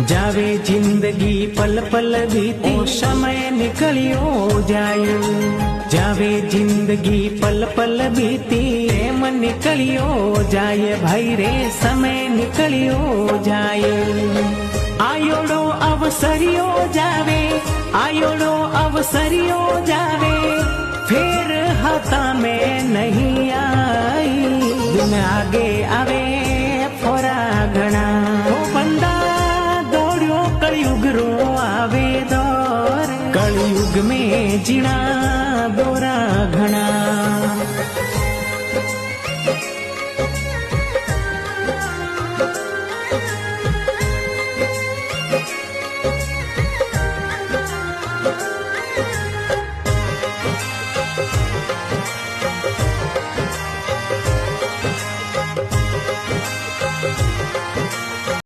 जावे जिंदगी पल पल बीती समय निकलियो जाए। जावे जिंदगी पल पल बीती प्रेम निकलियो जाए। भाई रे समय निकलियो जाए। आयोड़ो अवसरियो जावे, आयोड़ो अवसरियो जावे, फिर हाथा में नहीं आई। दिन आगे आवे फोरा घना, ओ बंदा दौड़ियो कलयुग रो आवे दौर। कलयुग में जीना दोरा घना।